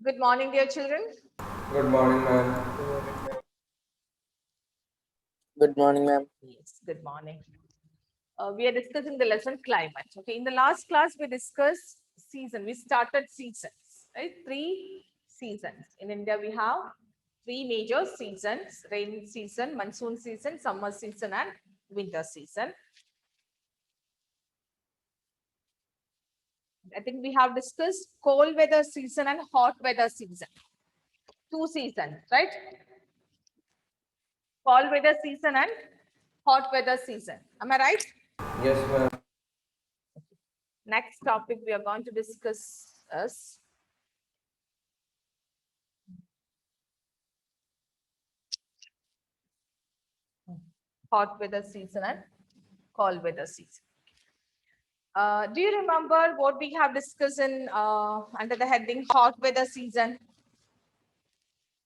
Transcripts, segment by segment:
Good morning, dear children. Good morning, ma'am. Good morning, ma'am. Yes, good morning. We are discussing the lesson climate. Okay, in the last class, we discussed season. We started seasons, right? Three seasons. In India, we have three major seasons: rainy season, monsoon season, summer season, and winter season. I think we have discussed cold weather season and hot weather season. Two seasons, right? Cold weather season and hot weather season. Am I right? Yes, ma'am. Next topic we are going to discuss is hot weather season and cold weather season. Do you remember what we have discussed in under the heading hot weather season?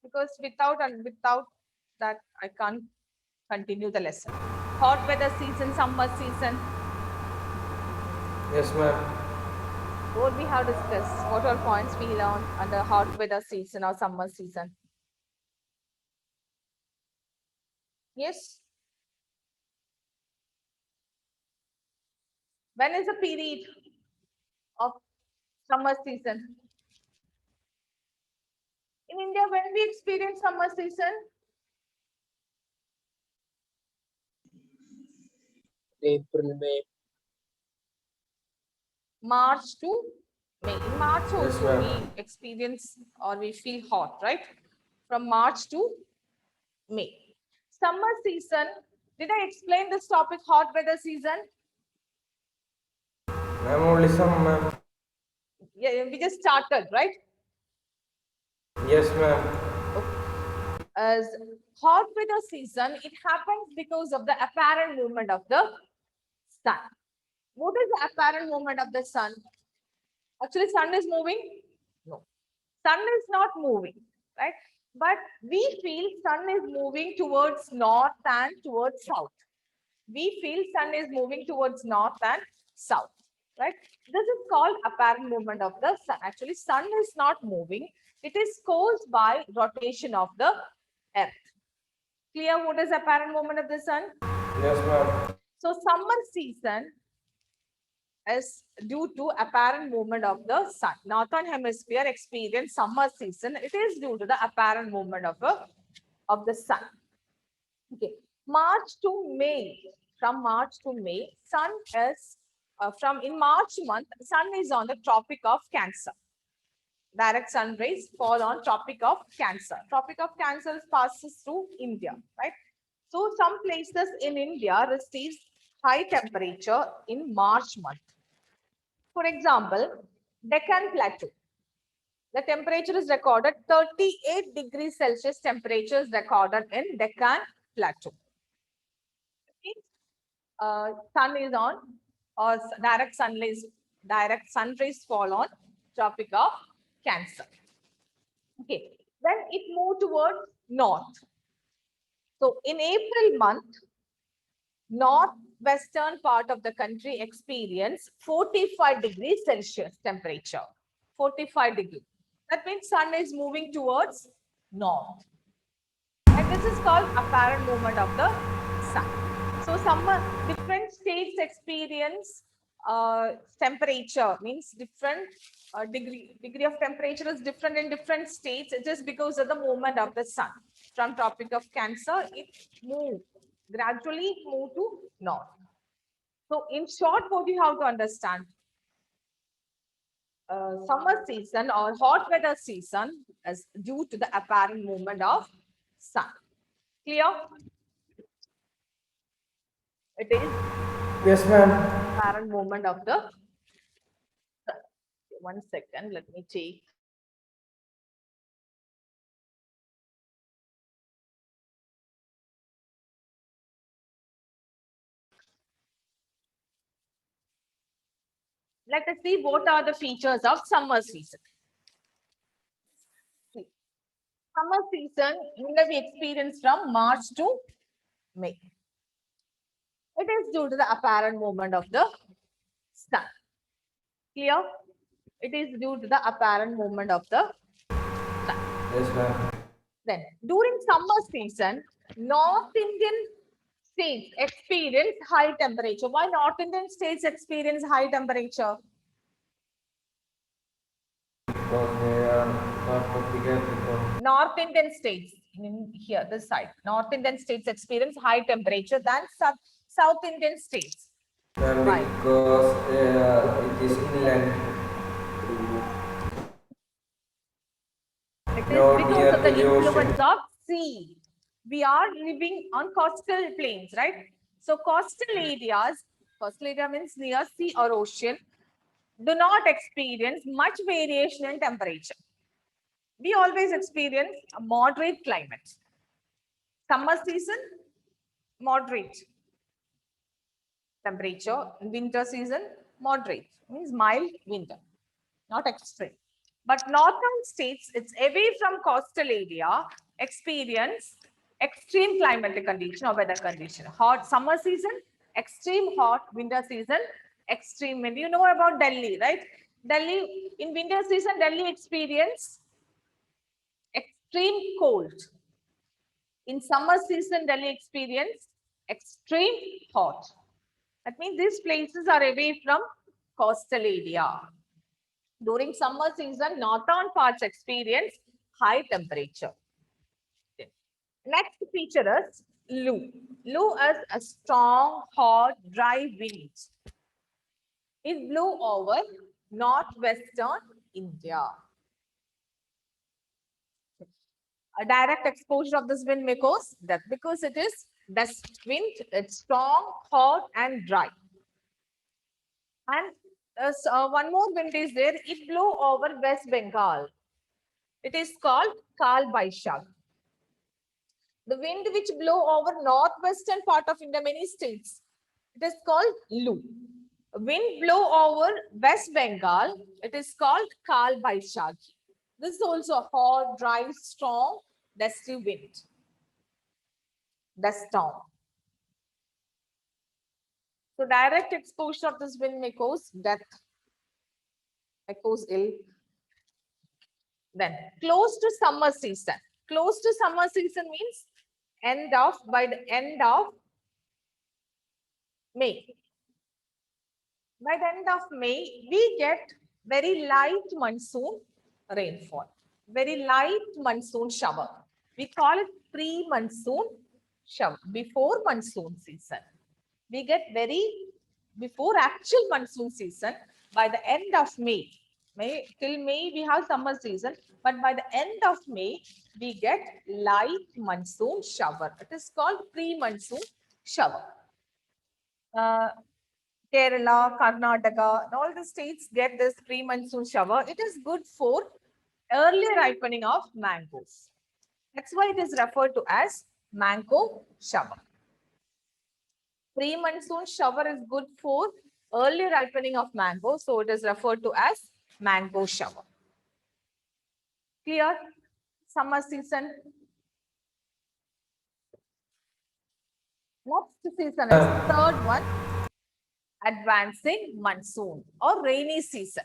Because without that I can't continue the lesson. Hot weather season, summer season. Yes, ma'am. What we have discussed? What are points we learned under hot weather season or summer season? Yes. When is the period of summer season? In India, when we experience summer season, April, May. March to May. In March Yes, also ma'am. we experience or we feel hot, right? From March to May. Summer season, did I explain this topic, hot weather season? Ma'am, only some, ma'am. Yeah, we just started, right? Yes, ma'am. Okay. As hot weather season, it happens because of the apparent movement of the sun. What is the apparent movement of the sun? Actually, sun is moving? No. Sun is not moving, right? But we feel sun is moving towards north and towards south. We feel sun is moving towards north and south, right? This is called apparent movement of the sun. Actually, sun is not moving. It is caused by rotation of the earth. Clear what is apparent movement of the sun? Yes, ma'am. So summer season is due to apparent movement of the sun. Northern hemisphere experience summer season. It is due to the apparent movement of the sun. Okay, March to May. From March to May, sun is from in March month. Sun is on the Tropic of Cancer. Direct sun rays fall on Tropic of Cancer. Tropic of Cancer passes through India, right? So some places in India receives high temperature in March month. For example, Deccan Plateau. The temperature is recorded 38 degrees Celsius temperature is recorded in Deccan Plateau. Sun is on or direct sun rays fall on Tropic of Cancer. Okay, then it moved towards north. So in April month, northwestern part of the country experience 45 degrees Celsius temperature. 45 degrees. That means sun is moving towards north. And this is called apparent movement of the sun. So some different states experience temperature, means different degree of temperature is different in different states. It is because of the movement of the sun. From Tropic of Cancer, it gradually move to north. So in short, what you have to understand, summer season or hot weather season is due to the apparent movement of sun. Clear? It is Yes, ma'am. apparent movement of the sun. 1 second, let me take. Let us see what are the features of summer season. See, summer season will be experienced from March to May. It is due to the apparent movement of the sun. Clear? It is due to the apparent movement of the understand? Yes, ma'am. Then, during summer season, North Indian states experience high temperature. Why North Indian states experience high temperature? Because they are part of the Capricorn. North Indian states, in here, this side, North Indian states experience high temperature than South Indian states. Ma'am, Why? because it is inland. It is No, because near of the to the ocean. influence of sea. We are living on coastal plains, right? So coastal area means near sea or ocean, do not experience much variation in temperature. We always experience a moderate climate. Summer season, moderate temperature. Winter season, moderate, means mild winter, not extreme. But northern states, it's away from coastal area, experience extreme climatic condition or weather condition. Hot summer season, extreme hot, winter season, extreme wind. You know about Delhi, right? Delhi, in winter season, Delhi experience extreme cold. In summer season, Delhi experience extreme hot. That means these places are away from coastal area. During summer season, northern parts experience high temperature. Next feature is Lu. Lu is a strong, hot, dry wind. It blew over northwestern India. A direct exposure of this wind may cause death because it is west wind. It's strong, hot, and dry. And one more wind is there. It blew over West Bengal. It is called Kal Baishak. The wind which blow over northwestern part of India, many states, it is called Lu. Wind blow over West Bengal, it is called Kal Baishakhi. This is also a hot, dry, strong, dusty wind. Dust storm. So direct exposure of this wind may cause death, may cause ill. Then close to summer season. Close to summer season means by the end of May. By the end of May, we get very light monsoon rainfall, very light monsoon shower. We call it pre-monsoon shower, before monsoon season. We get before actual monsoon season, by the end of May. Till May, we have summer season, but by the end of May, we get light monsoon shower. It is called pre-monsoon shower. Kerala, Karnataka, and all the states get this pre-monsoon shower. It is good for early ripening of mangoes. That's why it is referred to as mango shower. Pre-monsoon shower is good for early ripening of mango, so it is referred to as mango shower. Clear? Summer season. Next season is third one, advancing monsoon or rainy season.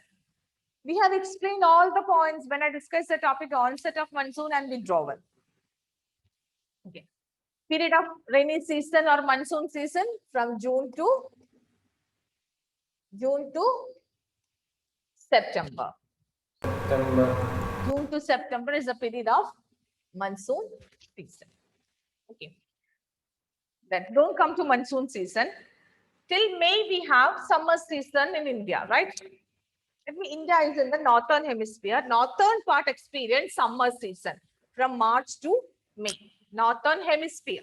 We have explained all the points when I discussed the topic onset of monsoon and withdrawal. Okay. Period of rainy season or monsoon season from June to September. June to September is the period of monsoon season. Okay. Then don't come to monsoon season. Till May, we have summer season in India, right? India is in the northern hemisphere. Northern part experience summer season from March to May. Northern hemisphere.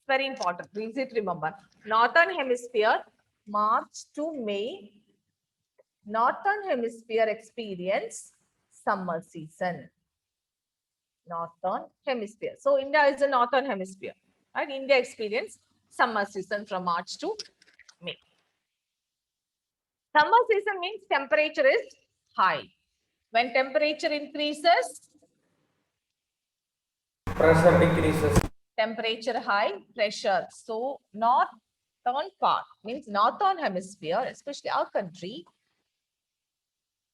Very important. Easy to remember. Northern hemisphere, March to May. Northern hemisphere experience summer season. Northern hemisphere. So India is the northern hemisphere. Right? India experience summer season from March to May. Summer season means temperature is high. When temperature increases, pressure decreases. Temperature high, pressure. So northern part means northern hemisphere, especially our country,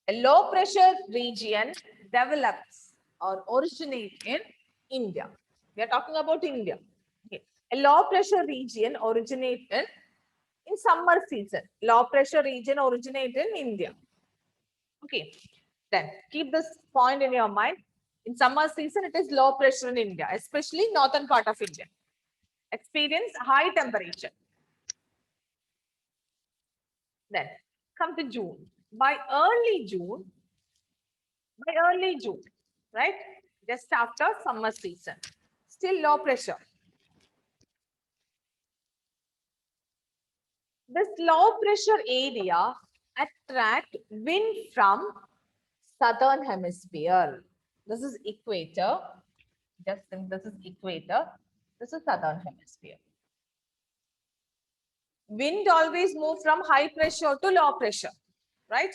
a low pressure region develops or originate in India. We are talking about India. Okay. A low pressure region originate in summer season. Low pressure region originate in India. Okay. Then keep this point in your mind. In summer season, it is low pressure in India, especially northern part of India. Experience high temperature. Then come to June. By early June, right? Just after summer season, still low pressure. This low pressure area attract wind from southern hemisphere. This is equator. Just think this is equator. This is southern hemisphere. Wind always move from high pressure to low pressure, right?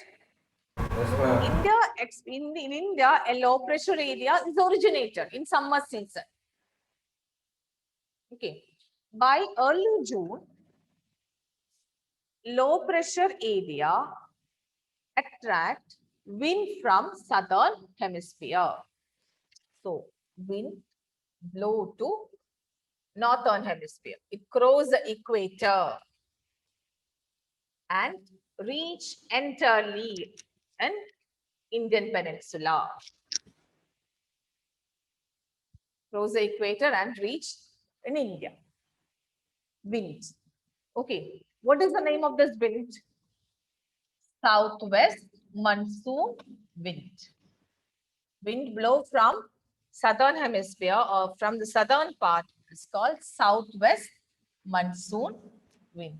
Yes, ma'am. In India, a low pressure area is originated in summer season. Okay. By early June, low pressure area attract wind from southern hemisphere. So wind blow to northern hemisphere. It cross the equator and reach entirely an Indian peninsula. Cross the equator and reach in India. Wind. Okay. What is the name of this wind? Southwest monsoon wind. Wind blow from southern hemisphere or from the southern part is called southwest monsoon wind.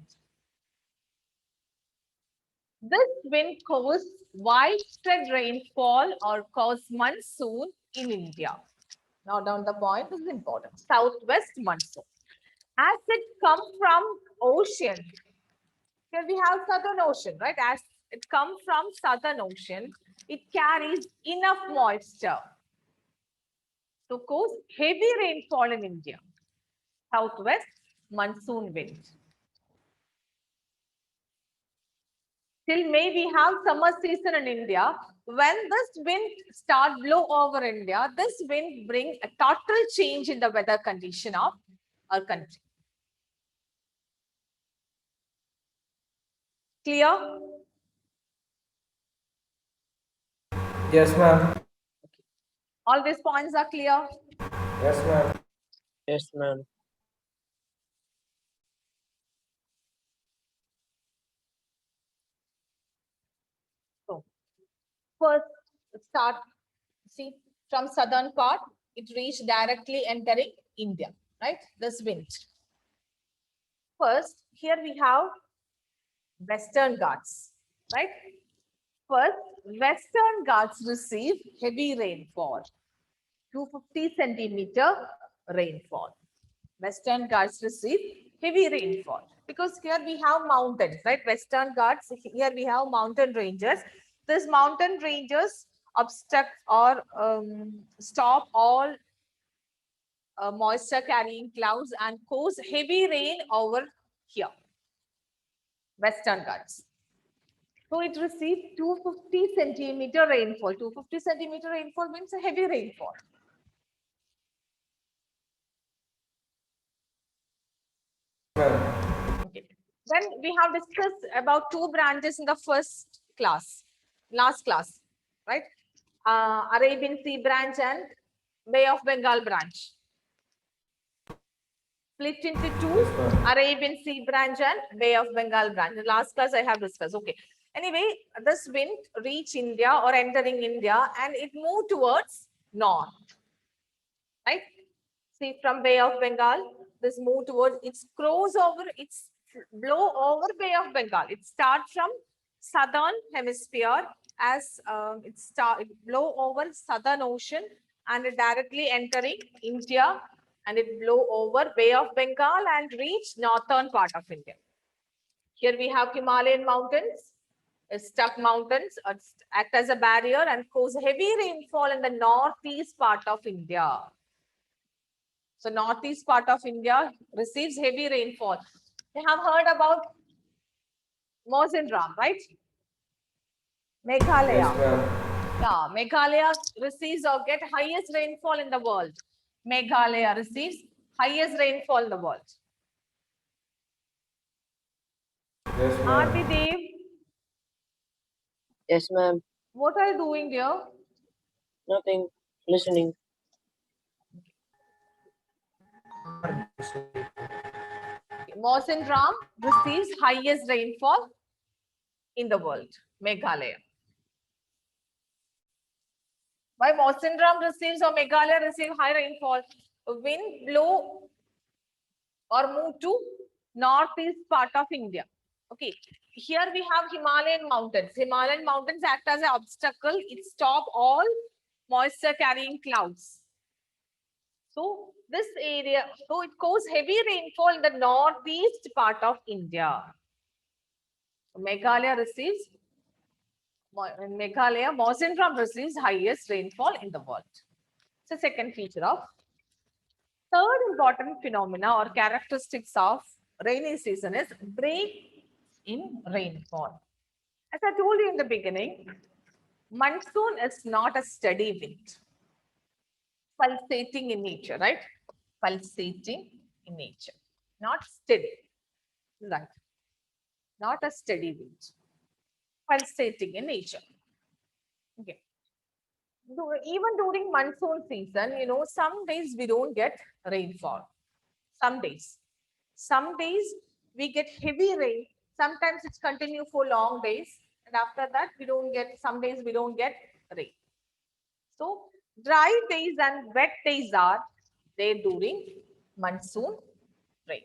This wind causes widespread rainfall or cause monsoon in India. Now down the point, this is important. Southwest monsoon. As it comes from ocean, here we have southern ocean, right? As it comes from southern ocean, it carries enough moisture to cause heavy rainfall in India. Southwest monsoon wind. Till May, we have summer season in India. When this wind start blow over India, this wind bring a total change in the weather condition of our country. Clear? Yes, ma'am. All these points are clear? Yes, ma'am. Yes, ma'am. So, first start, see, from southern part, it reached directly entering India, right? This wind. First, here we have Western Ghats, right? First, Western Ghats receive heavy rainfall, 250 centimeter rainfall. Western Ghats receive heavy rainfall because here we have mountains, right? Western Ghats, here we have mountain ranges. These mountain ranges obstruct or stop all moisture carrying clouds and cause heavy rain over here. Western Ghats. So it received 250 centimeter rainfall. 250 centimeter rainfall means a heavy rainfall. Okay. Then we have discussed about two branches in the first class, last class, right? Arabian Sea branch and Bay of Bengal branch. Split into two, Yes, ma'am. Arabian Sea branch and Bay of Bengal branch. The last class I have discussed. Okay. Anyway, this wind reach India or entering India and it moved towards north. Right? See, from Bay of Bengal, this move towards, it's cross over, it's blow over Bay of Bengal. It starts from southern hemisphere as it blow over southern ocean and it directly entering India and it blow over Bay of Bengal and reach northern part of India. Here we have Himalayan mountains, stuck mountains act as a barrier and cause heavy rainfall in the northeast part of India. So northeast part of India receives heavy rainfall. You have heard about Mawsynram, right? Meghalaya. Yes, ma'am. Yeah, Meghalaya receives or get highest rainfall in the world. Meghalaya receives highest rainfall in the world. Yes, ma'am. Aarti Dev, Yes, ma'am. what are you doing dear? Nothing. Listening. Mawsyn Ram receives highest rainfall in the world. Meghalaya. Why Mawsyn Ram receives or Meghalaya receive high rainfall? Wind blow or move to northeast part of India. Okay, here we have Himalayan mountains. Himalayan mountains act as an obstacle. It stop all moisture carrying clouds. So this area, so it causes heavy rainfall in the northeast part of India. Meghalaya receives, in Meghalaya, Mawsyn Ram receives highest rainfall in the world. So second feature of third important phenomena or characteristics of rainy season is break in rainfall. As I told you in the beginning, monsoon is not a steady wind, pulsating in nature, right? Pulsating in nature, not steady, right? Not a steady wind, pulsating in nature. Okay. Even during monsoon season, some days we don't get rainfall. Some days. Some days we get heavy rain. Sometimes it's continue for long days. And after that, some days we don't get rain. So dry days and wet days are there during monsoon rain.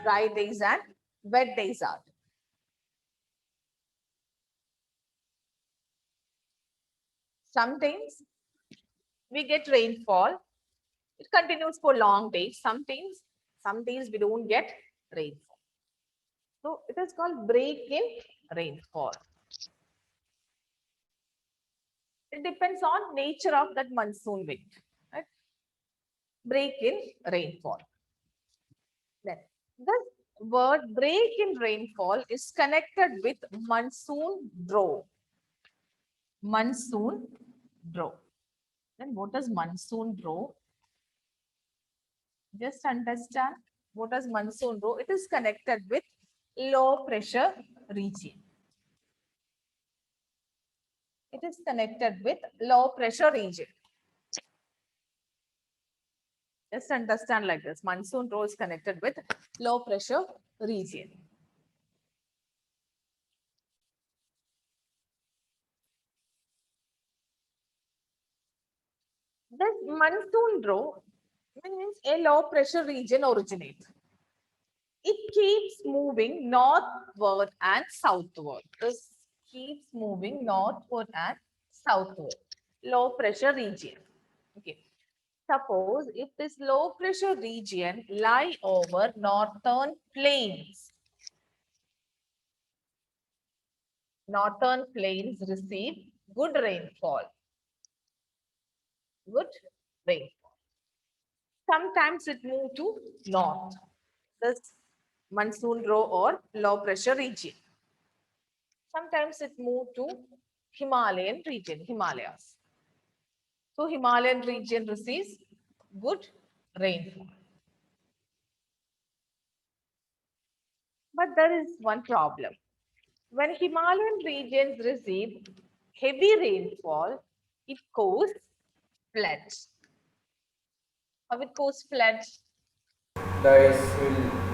Dry days and wet days are. Sometimes we get rainfall. It continues for long days. Sometimes, some days we don't get rainfall. So it is called break in rainfall. It depends on nature of that monsoon wind. Right? Break in rainfall. Then this word break in rainfall is connected with monsoon draw. Monsoon draw. Then what is monsoon draw? Just understand what is monsoon draw. It is connected with low pressure region. It is connected with low pressure region. Just understand like this. Monsoon draw is connected with low pressure region. This monsoon draw means a low pressure region originates. It keeps moving northward and southward. This keeps moving northward and southward. Low pressure region. Okay. Suppose if this low pressure region lie over northern plains. Northern plains receive good rainfall. Good rainfall. Sometimes it move to north. This monsoon row or low pressure region. Sometimes it move to Himalayan region, Himalayas. So Himalayan region receives good rainfall. But there is one problem. When Himalayan regions receive heavy rainfall, it causes floods. How it causes floods? The ice will,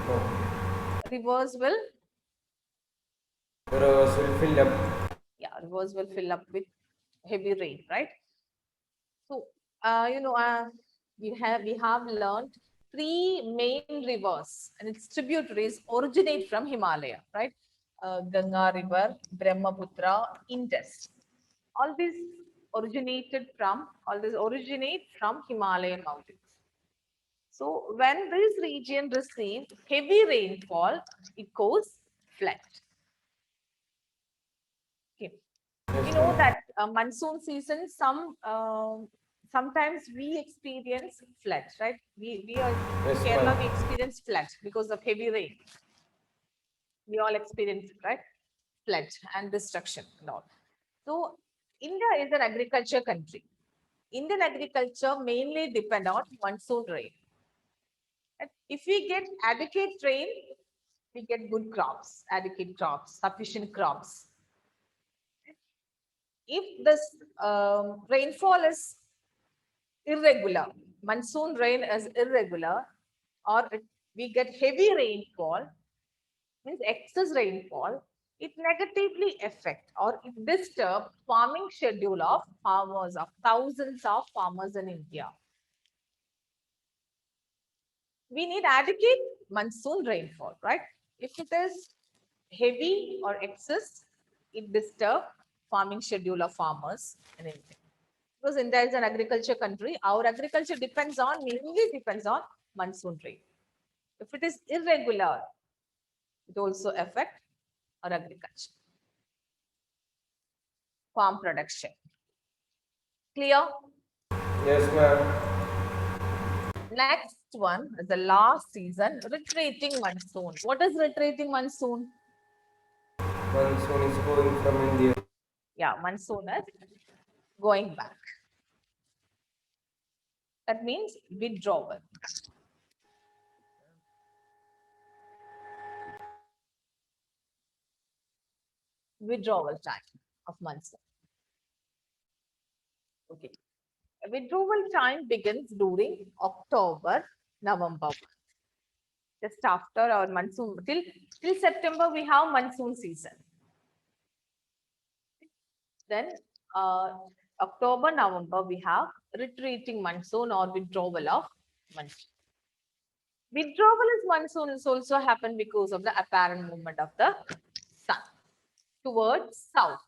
no, Rivers will, the rivers will fill up. yeah, rivers will fill up with heavy rain, right? So, we have learned three main rivers and its tributaries originate from Himalaya, right? Ganga River, Brahmaputra, Indus. All these originate from Himalayan mountains. So when this region receives heavy rainfall, it causes flood. Okay. Yes, We know ma'am. that monsoon season, some sometimes we experience floods, right? We are Yes, Kerala, ma'am. we experience floods because of heavy rain. We all experience it, right? Flood and destruction and all. So India is an agriculture country. Indian agriculture mainly depend on monsoon rain. And if we get adequate rain, we get good crops, adequate crops, sufficient crops. If this rainfall is irregular, monsoon rain is irregular, or we get heavy rainfall, means excess rainfall, it negatively affect or it disturb farming schedule of farmers, of thousands of farmers in India. We need adequate monsoon rainfall, right? If it is heavy or excess, it disturb farming schedule of farmers in India. Because India is an agriculture country, our agriculture mainly depends on monsoon rain. If it is irregular, it also affect our agriculture, farm production. Clear? Yes, ma'am. Next one is the last season, retreating monsoon. What is retreating monsoon? Monsoon is going from India. Yeah, monsoon is going back. That means withdrawal. Withdrawal time of monsoon. Okay. Withdrawal time begins during October, November. Just after our monsoon, till September, we have monsoon season. Then October, November, we have retreating monsoon or withdrawal of monsoon. Withdrawal is monsoon is also happen because of the apparent movement of the sun towards south.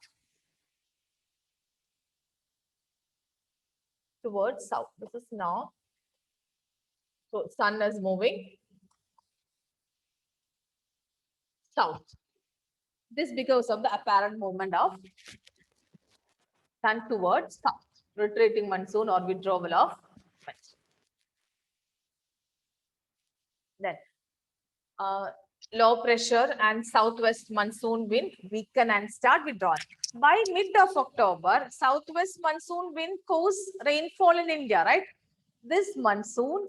Towards south. This is now. So sun is moving south. This because of the apparent movement of sun towards south. Retreating monsoon or withdrawal of monsoon. Then low pressure and southwest monsoon wind weaken and start withdrawal. By mid of October, southwest monsoon wind cause rainfall in India, right? This monsoon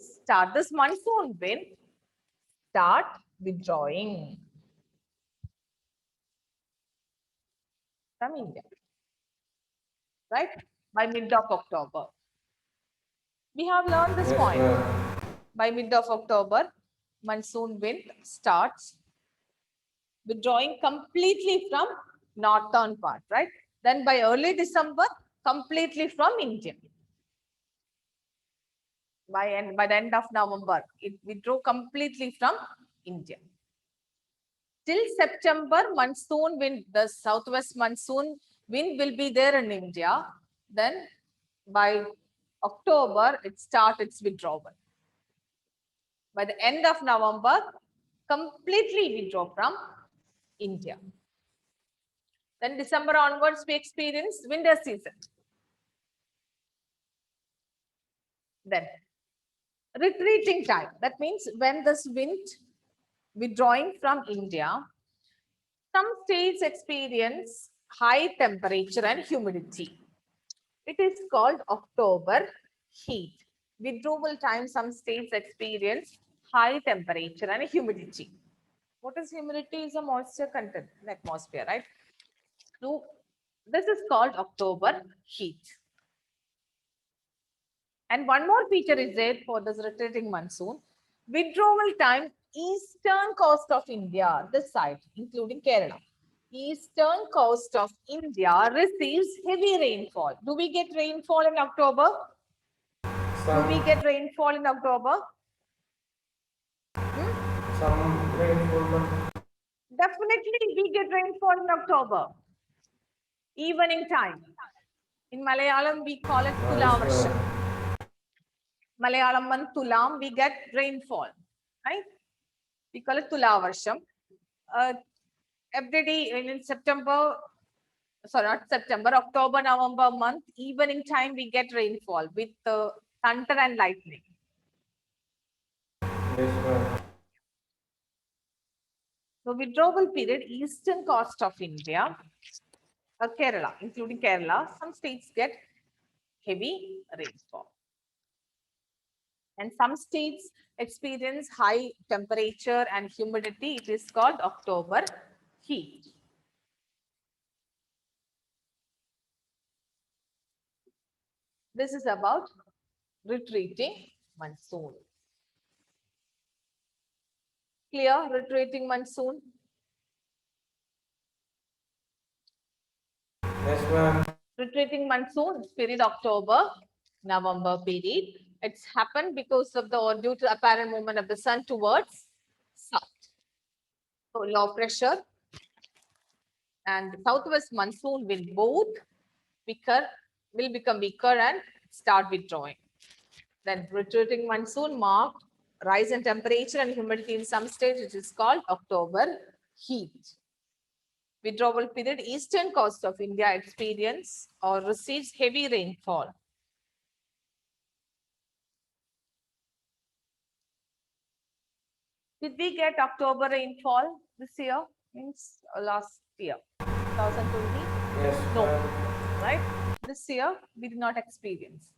wind start withdrawing from India, right? By mid of October. We have learned this Yes, point. ma'am. By mid of October, monsoon wind starts withdrawing completely from northern part, right? Then by early December, completely from India. By the end of November, it withdrew completely from India. Till September, monsoon wind, the southwest monsoon wind will be there in India. Then by October, it starts its withdrawal. By the end of November, completely withdraw from India. Then December onwards, we experience winter season. Then retreating time. That means when this wind withdrawing from India, some states experience high temperature and humidity. It is called October heat. Withdrawal time, some states experience high temperature and humidity. What is humidity? Is a moisture content in the atmosphere, right? So this is called October heat. And one more feature is there for this retreating monsoon. Withdrawal time, eastern coast of India, this side, including Kerala. Eastern coast of India receives heavy rainfall. Do we get rainfall in October? Do we get rainfall in October? Some rainfall. Definitely we get rainfall in October. Evening time. In Malayalam, we call it Tulavarsham. Malayalam and Tulam, we get rainfall, right? We call it Tulavarsham. Every day in September, sorry, not September, October, November month, evening time we get rainfall with thunder and lightning. Yes, ma'am. So withdrawal period, eastern coast of India, Kerala, including Kerala, some states get heavy rainfall. And some states experience high temperature and humidity. It is called October heat. This is about retreating monsoon. Clear? Retreating monsoon. Yes, ma'am. Retreating monsoon period October, November period. It's happened because of the or due to apparent movement of the sun towards south. So low pressure and southwest monsoon will both become weaker and start withdrawing. Then retreating monsoon marked rise in temperature and humidity in some states, which is called October heat. Withdrawal period, eastern coast of India experience or receives heavy rainfall. Did we get October rainfall this year? Means last year, 2020? Yes, No, ma'am. right? This year we did not experience.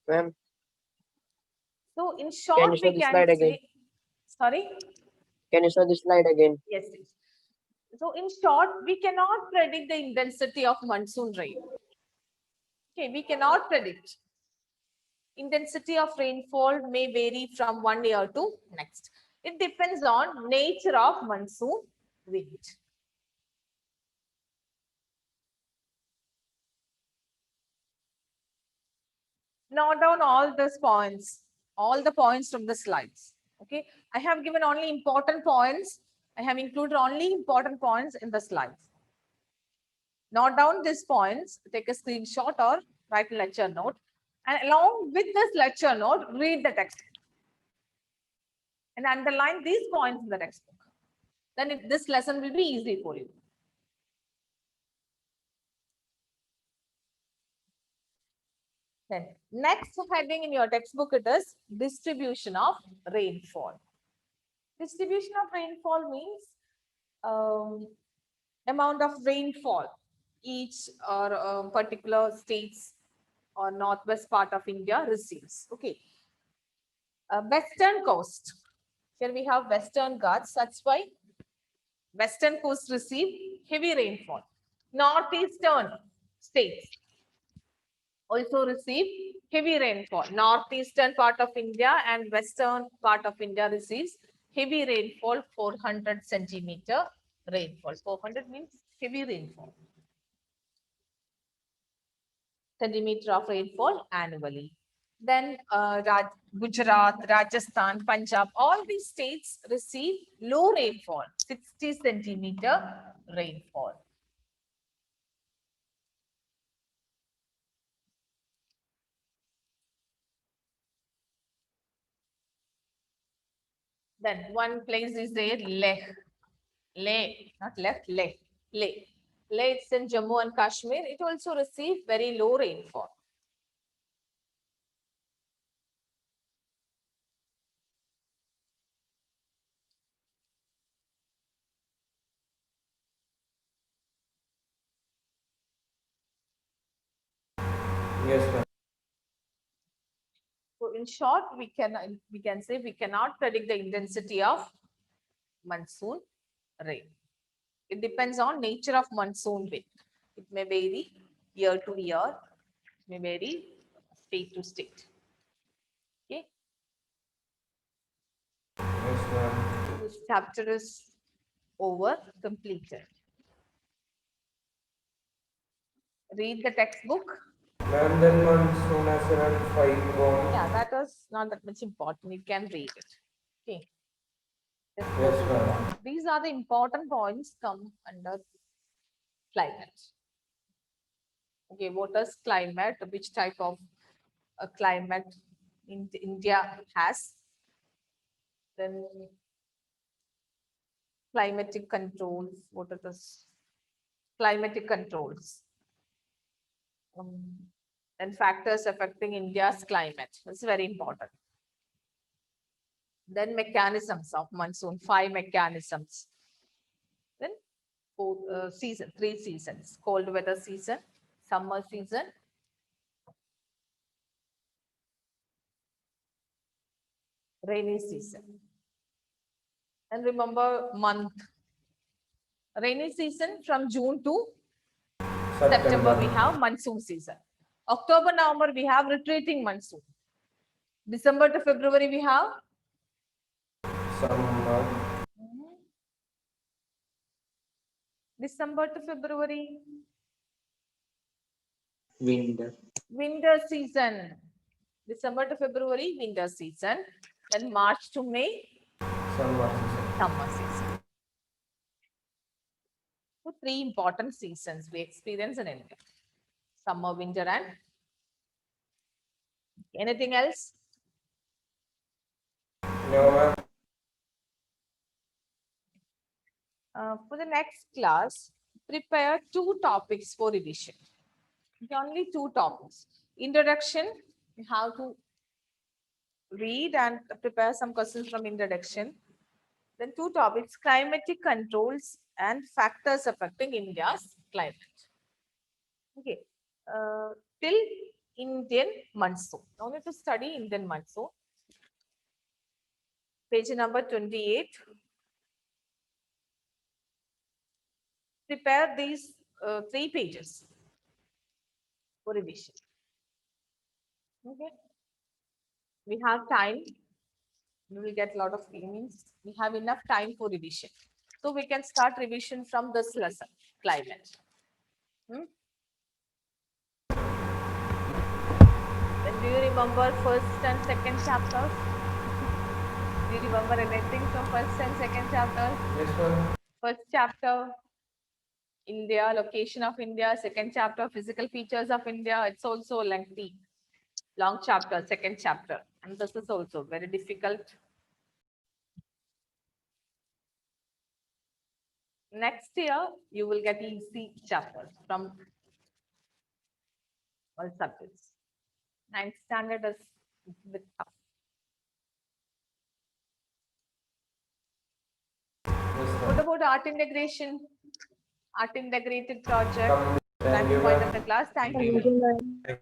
Ma'am, So in can short, you show we the can slide again? say, sorry? Can you show the slide again? Yes, yes. So in short, we cannot predict the intensity of monsoon rain. Okay, we cannot predict. Intensity of rainfall may vary from one year to next. It depends on nature of monsoon wind. Note down all these points, all the points from the slides. Okay, I have given only important points. I have included only important points in the slides. Note down these points, take a screenshot or write a lecture note. And along with this lecture note, read the text and underline these points in the textbook. Then this lesson will be easy for you. Then next heading in your textbook, it is distribution of rainfall. Distribution of rainfall means amount of rainfall each or particular states or northwest part of India receives. Okay. Western coast. Here we have Western Ghats. That's why Western coast receive heavy rainfall. Northeastern states also receive heavy rainfall. Northeastern part of India and western part of India receives heavy rainfall, 400 centimeter rainfall. 400 means heavy rainfall. Centimeter of rainfall annually. Then Gujarat, Rajasthan, Punjab, all these states receive low rainfall, 60 centimeter rainfall. Then one place is there, Leh. Leh, not left, Leh. Leh. Leh, it's in Jammu and Kashmir. It also receives very low rainfall. Yes, ma'am. So in short, we can say we cannot predict the intensity of monsoon rain. It depends on nature of monsoon wind. It may vary year to year, it may vary state to state. Okay, Yes, ma'am. this chapter is over, completed. Read the textbook. Ma'am, then monsoon has around 5 Yeah, that was not that much important. You can read it. Okay. Let's go Yes, to the ma'am. point. These are the important points come under climate. Okay, what is climate? Which type of climate India has? Then climatic controls, what are the climatic controls. And factors affecting India's climate. It's very important. Then mechanisms of monsoon, 5 mechanisms. Then season, 3 seasons, cold weather season, summer season, rainy season. And remember month. Rainy season from June to September we have monsoon season. October, November we have retreating monsoon. December to February we have Summer. December to February Winter. winter season. December to February winter season. Then March to May Summer season. summer season. So 3 important seasons we experience in India. Summer, winter and anything else? No, ma'am. For the next class, prepare 2 topics for revision. Only 2 topics. Introduction, you have to read and prepare some questions from introduction. Then 2 topics, climatic controls and factors affecting India's climate. Okay. Till Indian monsoon. Now we have to study Indian monsoon. Page number 28. Prepare these 3 pages for revision. Okay. We have time. We will get a lot of meanings. We have enough time for revision. So we can start revision from this lesson, climate. Then do you remember first and second chapters? Do you remember anything from first and second chapters? Yes, ma'am. First chapter, India, location of India. Second chapter, physical features of India. It's also lengthy, long chapter, second chapter. And this is also very difficult. Next year, you will get easy chapters from all subjects. 9th standard is a bit tough. Yes, What ma'am. about art integration? Art integrated project. Thank Time you, point ma'am. of the class. Thank you.